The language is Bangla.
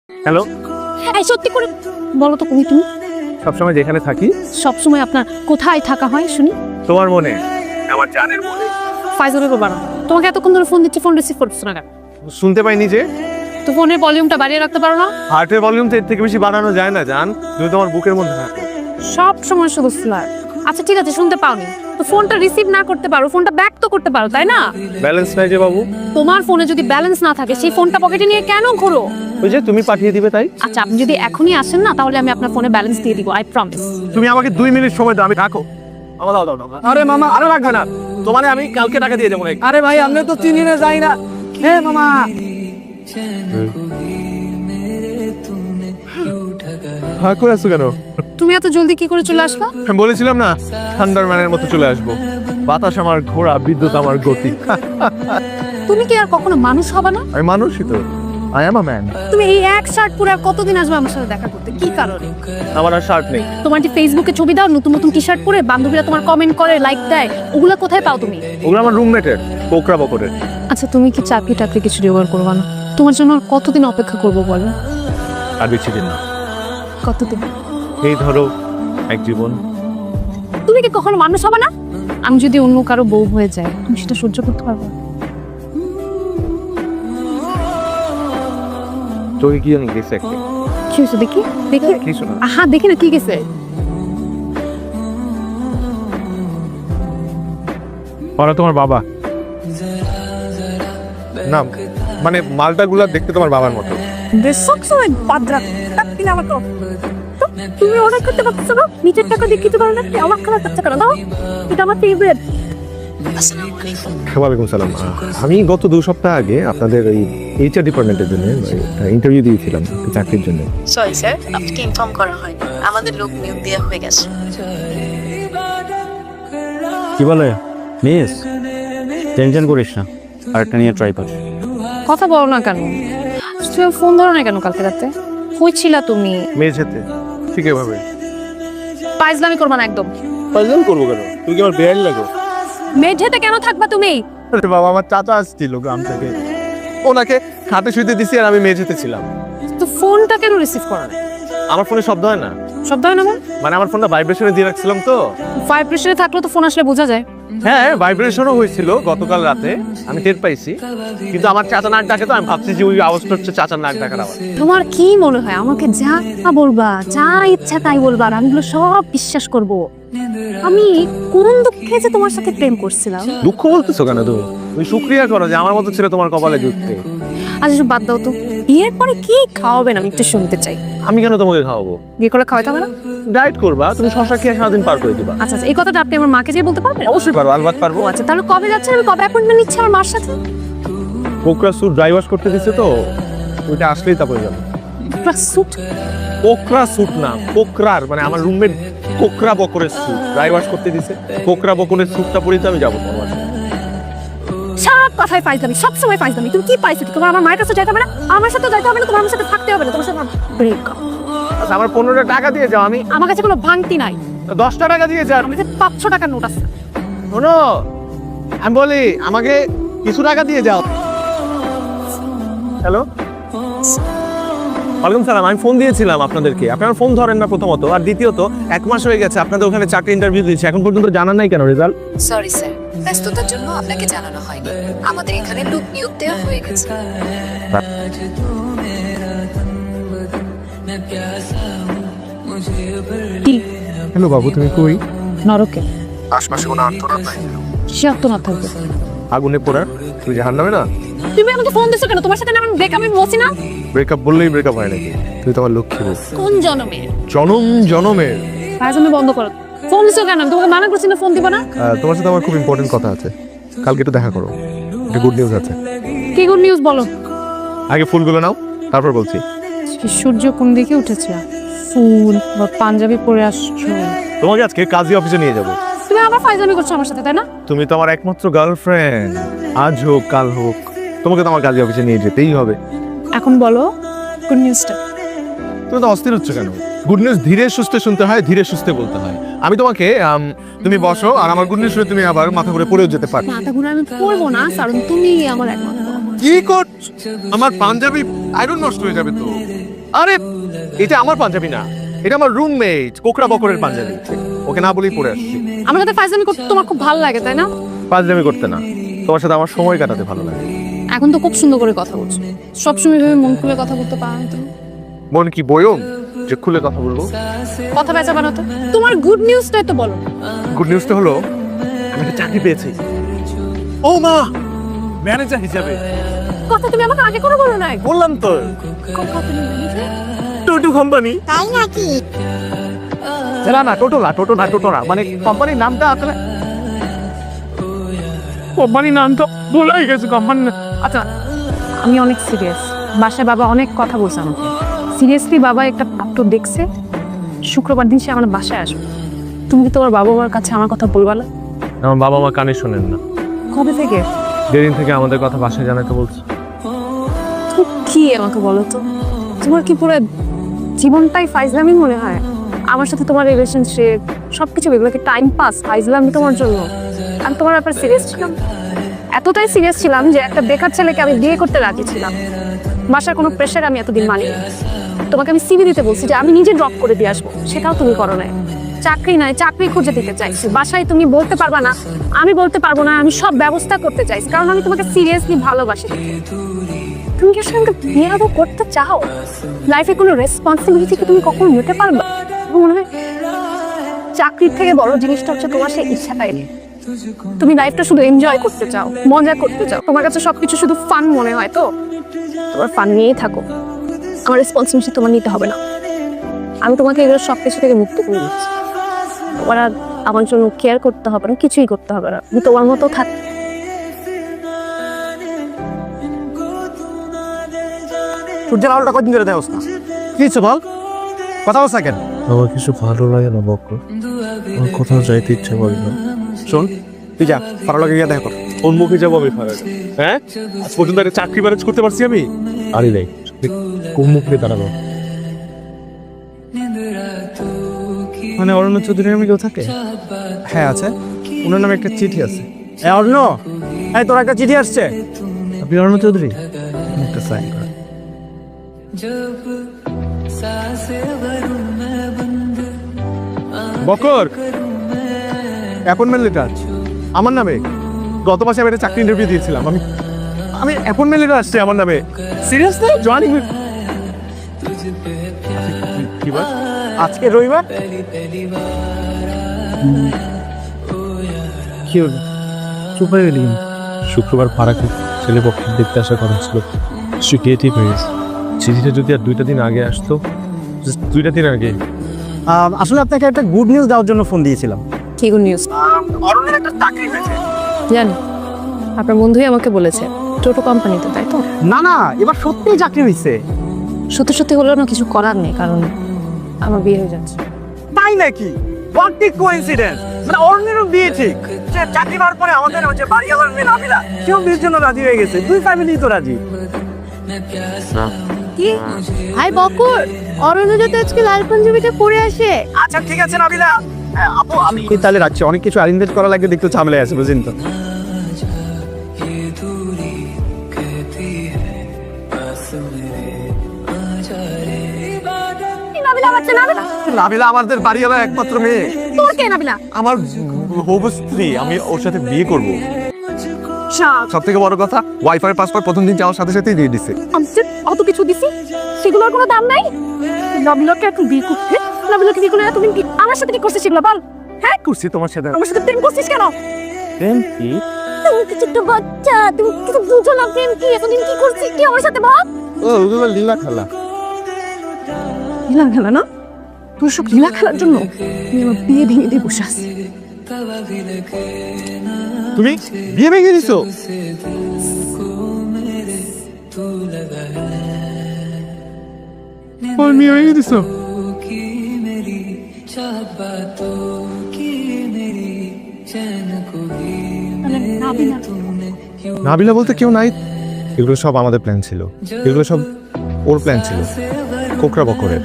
হ্যালো, এই সত্যি করে বলো তো তুমি সবসময় যেখানে থাকি সবসময় আপনার কোথায় থাকা হয় শুনি? তোমার মনে, আমার জানের মনে। ফাইজলের বাবা তোমাকে এতক্ষণ ধরে ফোন দিচ্ছি, ফোন রিসিভ করছো না কেন? শুনতে পাইনি যে। তো ফোনের ভলিউমটা বাড়িয়ে রাখতে পারো না? হার্টের ভলিউম তো এর থেকে বেশি বাড়ানো যায় না জান, তুমি তোমার বুকের মধ্যে থাকো। সব সময় শুধু ফ্লার। আচ্ছা ঠিক আছে, শুনতে পাওনি তো ফোনটা রিসিভ না করতে পারো, ফোনটা ব্যাক তো করতে পারো তাই না? ব্যালেন্স নাই যে বাবু। তোমার ফোনে যদি ব্যালেন্স না থাকে সেই ফোনটা পকেটে নিয়ে কেন ঘোরো? ওই যে তুমি পাঠিয়ে দিবে তাই। আচ্ছা আপনি যদি এখনই আসেন না তাহলে আমি আপনার ফোনে ব্যালেন্স দিয়ে দিব, আই প্রমিস। তুমি আমাকে 2 মিনিট সময় দাও, আমি রাখো। আমার দাও দাও দাও। আরে মামা আরে রাখবে না, তোমারে আমি কালকে টাকা দিয়ে দেবো। আরে ভাই আমরা তো চিনি না যাই না। হে মামা হ্যাঁ করে আসছো কেন? তুমি এত জলদি কি করে চলে আসবা? আমি বলেছিলাম না থান্ডারম্যানের মতো চলে আসবো। বাতাস আমার ঘোড়া, বিদ্যুৎ আমার গতি। তুমি কি আর কখনো মানুষ হবে না? আমি মানুষই তো, আই এম আ ম্যান। তুমি এই এক শার্ট পরে আর কতদিন আসবে আমার সাথে দেখা করতে? কি কারণে? আমার আর শার্ট নেই। তোমার যে ফেসবুকে ছবি দাও নতুন নতুন টি শার্ট পরে, বান্ধবীরা তোমার কমেন্ট করে, লাইক দেয়, ওগুলা কোথায় পাও তুমি? ওগুলো আমার রুমমেটের, কোকরা বকরের। আচ্ছা তুমি কি চাকরি টাকরি কিছু জোগাড় করবা না? তোমার জন্য আর কতদিন অপেক্ষা করবো বলো? আর বেশি দিন না, কতদিন? এই ধরো এক জীবন। তুমি কি কখনো মানুষ হবে না? আমি যদি অন্য কারো বউ হয়ে যাই তুমি সেটা সহ্য করতে পারবে? তোকে কি জানি গেছে একটা কি হয়েছে দেখি দেখি? কিছু না। আহা দেখি না কি গেছে? ওরা তোমার বাবা না, মানে মালটাগুলা দেখতে তোমার বাবার মতো। সবসময় বাদরা টাকবি না আমাকে। তো তুমি অর্ডার করতে পারছো না? নিজের টাকা দিয়ে কিনতে পারো না? আমার খারাপ লাগছে কেন? দাও, এটা আমার ফেভারিট। ওয়ালাইকুম সালাম। আমি গত 2 সপ্তাহ আগে আপনাদের ওই এইচআর ডিপার্টমেন্টের জন্য ইন্টারভিউ দিয়েছিলাম চাকরির জন্য। সরি স্যার, আপনাকে ইনফর্ম করা হয়নি, আমাদের লোক নিয়োগ দেওয়া হয়ে গেছে। কি বলে মিস, টেনশন করিস না, আরেকটা নিয়ে ট্রাই কর। কথা বলো না কেন? তুমি ফোন ধরো না কেন কালকে রাতে? হয়েছিলা তুমি? মেঝেতে ঠিক এভাবে পাইজলামি করবা না একদম। পাজল করবো কেন? তুই কি আমার বেয়ার লাগো? মেঝেতে কেন থাকবা তুমি? আরে বাবা, আমার চাচা আসছিল গ্রাম থেকে, ওনাকে খাটে শুইতে দিছি আর আমি মেঝেতে ছিলাম। তো ফোনটা কেন রিসিভ করা না? আমার ফোনে শব্দ হয় না, শব্দ হয় না মানে আমার ফোনটা ভাইব্রেশনে দিয়ে রাখছিলাম তো। ভাইব্রেশনে থাকলে তো ফোন আসলে বোঝা যায়। হ্যাঁ ভাইব্রেশনও হয়েছিল গতকাল রাতে, আমি টের পাইছি। কিন্তু আমার চাচা নাক ডাকে তো আমি ভাবছি যে ওই আওয়াজটা হচ্ছে চাচার নাক ডাকার আওয়াজ। তোমার কি মনে হয় আমাকে যা বলবা, যা ইচ্ছা তাই বলবা, আর আমি এগুলো সব বিশ্বাস করব? আমি কোন দুঃখে যে তোমার সাথে প্রেম করছিলাম। দুঃখ বলতেছো কেন তুমি? তুমি শুকরিয়া করো যে আমার মতো ছিল তোমার কপালে জুটতে। আচ্ছা সব বাদ দাও তো, বিয়ের পরে কি খাওয়াবেন আমি একটু শুনতে চাই। আমি কেন তোমাকে খাওয়াবো? বিয়ে করে খাওয়াতে হবে না? ডায়েট করবা, তুমি শশা খেয়ে সারাদিন পার করে দিবা। আচ্ছা এই কথাটা আপনি আমার মাকে যেয়ে বলতে পারবেন? অবশ্যই পারবো, আলবাত পারবো। ও আচ্ছা, তাহলে কবে যাচ্ছেন? আমি কবে অ্যাপয়েন্টমেন্ট নিচ্ছি আমার মার সাথে? কোকরা স্যুট ড্রাই ওয়াশ করতে দিছে তো, ওইটা আসলেই তারপরে যাবো। স্যুট? কোকরা স্যুট না, কোকরার মানে আমার রুমমেট কোকরা বকরের স্যুট ড্রাই ওয়াশ করতে দিছে। কোকরা বকরের স্যুটটা পরে তো আমি যাবো তোমার সাথে। সব কথায় ফাইজলামি, সবসময় ফাইজলামি। তুমি কি পাইছো কি? তোমার আমার মায়ের কাছে যাইতে হবে না, আমার সাথে যাইতে হবে না, তোমার আমার সাথে থাকতে হবে না, তোমার সাথে ব্রেকআপ। আচ্ছা আমার 15 টাকা দিয়ে যাও। আমি আমার কাছে কোনো ভাঙতি নাই, 10 টাকা দিয়ে যাও। আমার কাছে 500 টাকার নোট আছে। শোনো, আমি বলি আমাকে কিছু টাকা দিয়ে যাও। হ্যালো, ওয়ালাইকুম সালাম। আমি ফোন দিয়েছিলাম আপনাদেরকে, আপনারা ফোন ধরেন না প্রথমত, আর দ্বিতীয়ত 1 মাস হয়ে গেছে আপনাদের ওখানে চাকরি ইন্টারভিউ দিয়েছি, এখন পর্যন্ত জানান নাই কেন রেজাল্ট? সরি স্যার, ব্যস্ততার জন্য আপনাকে জানানো হয়নি, আমাদের এখানে লোক নিয়োগ দেওয়া হয়ে গেছে। কি হ্যালো বাবু, তুমি কই? নরকে? আশপাশে কোনো আত্মনাথ নাই? সে আত্মনাথ থাকবে। আগুনে পোড়ার? তুই জাহান্নামে না? তুমি আমাকে ফোন দিছো কেন? তোমার সাথে না আমার ব্রেকআপ, আমি বলছি না? ব্রেকআপ বললেই ব্রেকআপ হয় নাকি? তুই তো আমার লক্ষ্মী বউ। কোন জনমে? জনম জনমের। ফাইজলামি বন্ধ করো। ফোন দিছো কেন? আমি তোমাকে মানা করছি না ফোন দিব না। তোমার সাথে আমার খুব ইম্পর্টেন্ট কথা আছে, কালকে একটু দেখা করো, একটা গুড নিউজ আছে। কি গুড নিউজ বলো? আগে ফুলগুলো নাও, তারপর বলছি। সূর্য কোন দিকে উঠেছে? ফুল বা পাঞ্জাবি পরে আসছো? তোমাকে আজকে কাজী অফিসে নিয়ে যাব। তুমি আবার ফাইজলামি করছো আমার সাথে, তাই না? তুমি তো আমার একমাত্র গার্লফ্রেন্ড, আজ হোক কাল হোক তোমাকে তো আমার কাজী অফিসে নিয়ে যেতেই হবে। এখন বলো গুড নিউজটা। তুমি তো অস্থির হচ্ছ কেন? গুড নিউজ ধীরে সুস্থে শুনতে হয়, ধীরে সুস্থে বলতে হয়। আমি তোমাকে তুমি বসো, আর আমার গুড নিউজ শুনে তুমি আবার মাথা ঘুরে পড়েও যেতে পারো। মাথা ঘুরে আমি পড়বো না, কারণ তুমি আমার একমাত্র। কি করছ? আমার পাঞ্জাবি আয়রন নষ্ট হয়ে যাবে তো। আরে এটা আমার পাঞ্জাবি না, এটা আমার রুমমেট কোকড়া বকরের পাঞ্জাবি। ওকে না বলেই পরে আসছি। আমার সাথে ফাইজলামি করতে তোমার খুব ভালো লাগে তাই না? পাঞ্জাবি করতে না, তোমার সাথে আমার সময় কাটাতে ভালো লাগে। এখন তো খুব সুন্দর করে কথা বলছো, সবসময় ভেবে মন খুলে কথা বলতে পারো না তুমি। মন কি বয়ম যে খুলে কথা বলবো? কথা বেচা বানাতো। তোমার গুড নিউজটাই তো বলো। গুড নিউজটা হলো আমি একটা চাকরি পেয়েছি। ও মা, ম্যানেজার হিসাবে। কথা তুমি আমাকে আগে করে বলো নাই। বললাম তো, টোটো কোম্পানি। তাই নাকি? না টোটো না, মানে কোম্পানির নামটা আসলে কোম্পানির নামটা ভুলাই গেছে কোম্পানি। আচ্ছা, আমি অনেক সিরিয়াস। বাসায় বাবা অনেক কথা বলছে আমাকে। সিরিয়াসলি বাবা একটা পাত্র দেখছে, শুক্রবার দিন সে আমার বাসায় আসবে। তুমি কি তোমার বাবা মার কাছে আমার কথা বলবা না? আমার বাবা মা কানে শোনেন না। কবে থেকে? যেদিন থেকে আমাদের কথা বাসায় জানাতে বলছি। তুমি কি আমাকে বলো তো, তোমার কি পুরো জীবনটাই ফাইজলামি মনে হয়? আমার সাথে তোমার রিলেশনশিপ সবকিছু এগুলো কি টাইম পাস, ফাইজলামি তোমার জন্য? আমি তোমার ব্যাপারে সিরিয়াস ছিলাম, এতটাই সিরিয়াস ছিলাম যে একটা বেকার ছেলেকে আমি বিয়ে করতে রাজি ছিলাম। বাসার কোনো প্রেশার আমি এতদিন মানি। তোমাকে আমি সিভি দিতে বলছি যে আমি নিজে ড্রপ করে দিয়ে আসবো, সেটাও তুমি করো না। চাকরি নাই, চাকরি খুঁজে দিতে চাইছি। বাসায় তুমি বলতে পারবা না, আমি বলতে পারবো না। আমি সব ব্যবস্থা করতে চাইছি কারণ আমি তোমাকে সিরিয়াসলি ভালোবাসি। তুমি কি সঙ্গে বিয়ে আদৌ করতে চাও? লাইফে কোনো রেসপন্সিবিলিটি কি তুমি কখনো নিতে পারবা? মনে হয় চাকরির থেকে বড় জিনিসটা হচ্ছে তোমার সেই ইচ্ছাটাই নেই। তুমি লাইফটা শুধু এনজয় করতে চাও, মজা করতে চাও। তোমার কাছে সবকিছু শুধু ফান মনে হয়, তো তোমার ফান নিয়েই থাকো। আমার রেসপন্সিবিলিটি তোমার নিতে হবে না। আমি তোমাকে এগুলো সব কিছু থেকে মুক্ত করে দিচ্ছি। তোমার আর আমার জন্য কেয়ার করতে হবে না, কিছুই করতে হবে না। তুমি তোমার মতো থাক। সূর্যের আলোটা কদিন ধরে দেওস না? কি হচ্ছে বল, কথা বলছ না কেন? আমার কিছু ভালো লাগে না বক্কর, আমার কোথাও যাইতে ইচ্ছা করে না। শোন, তুই যা ফারার লগে গিয়ে দেখা কর। কোন মুখে যাবো আমি ফারার? হ্যাঁ, আজ পর্যন্ত একটা চাকরি ম্যানেজ করতে পারছি আমি? আরে নাই, কোন মুখে দাঁড়াবো? মানে অরণ্য চৌধুরীর নামে কেউ থাকে? হ্যাঁ আছে, ওনার নামে একটা চিঠি আছে। অরণ্য, এই তোর একটা চিঠি আসছে। আপনি অরণ্য চৌধুরী? একটা সাইন কর। বকর, অ্যাপয়েন্টমেন্ট লেটার আমার নামে। গত মাসে আমি একটা চাকরি ইন্টারভিউ দিয়েছিলাম। আমি অ্যাপয়েন্টমেন্ট লেটার আসছে আমার নামে। Seriously joining? কি বার? আজকে রবিবার। কি হলো, চুপ হয়ে গেলি? শুক্রবার ফারাকে ছেলে পক্ষ দেখতে আসার কথা ছিল, সে ক্রিয়েটিভ হয়ে গেছে। চিঠিটা যদি আর 2টা দিন আগে আসতো, just 2টা দিন আগে। আসলে আপনাকে একটা গুড নিউজ দেওয়ার জন্য ফোন দিয়েছিলাম। কি গুড নিউজ? অরণ্যের একটা চাকরি হয়েছে। জানি, আপনার বন্ধুই আমাকে বলেছে। টোটো কোম্পানিতে, তাই তো? না না, এবার সত্যিই চাকরি হয়েছে। সত্যি সত্যি হলেও না কিছু করার নেই, কারণ আমার বিয়ে হয়ে যাচ্ছে। তাই নাকি? What a coincidence! মানে অরণ্যেরও বিয়ে ঠিক। সে চাকরি পাওয়ার পরে আমাদের যে বাড়িওয়ালার মেয়ে নাবিলা, সেও বিয়ের জন্য রাজি হয়ে গেছে। দুই ফ্যামিলি তো রাজি। কি? হাই বকুর, অরণ্য যাতে আজকে লাল পাঞ্জাবিটা পরে আসে। আচ্ছা ঠিক আছে নাবিলা, আপু আমি তাহলে রাখছি। অনেক কিছু অ্যারেঞ্জ করা লাগবে, দেখতে ঝামেলায় আছে, বুঝলেন তো? নাবিলা বাচ্চা, নাবিলা। নাবিলা আমাদের বাড়িওয়ালা একমাত্র মেয়ে। তোর কে নাবিলা? আমার হবু স্ত্রী, আমি ওর সাথে বিয়ে করব। সব থেকে বড় কথা, ওয়াইফাই পাসওয়ার্ড প্রথম দিন যাওয়ার সাথে সাথেই দিয়ে দিছে। আমি যে অত কিছু দিছি, সেগুলোর কোনো দাম নাই। নাবিলাকে এখন বিয়ে করতে, নাবিলাকে বিয়ে করলে এতদিন কি আমার সাথে কি করছিস সেগুলো বল? হ্যাঁ, করছি তোমার সাথে। আমার সাথে প্রেম করছিস কেন? প্রেম কি? তুমি কিছু একটা বাচ্চা, তুমি কিছু বুঝো না। প্রেম কি? এতদিন কি করছিস কি আমার সাথে বল? ও ওগুলো লীলা খেলা। লীলা খেলা না? তোর সব লীলা খেলার জন্য আমি আমার বিয়ে ভেঙে দিয়ে বসে আছি। তুমি বিয়ে ভেঙে দিছো? ওর বিয়ে ভেঙে দিছো? নাবিলা বলতে কেউ নাই। এগুলো সব আমাদের প্ল্যান ছিল, এগুলো সব ওর প্ল্যান ছিল, কোকড়া বকরের।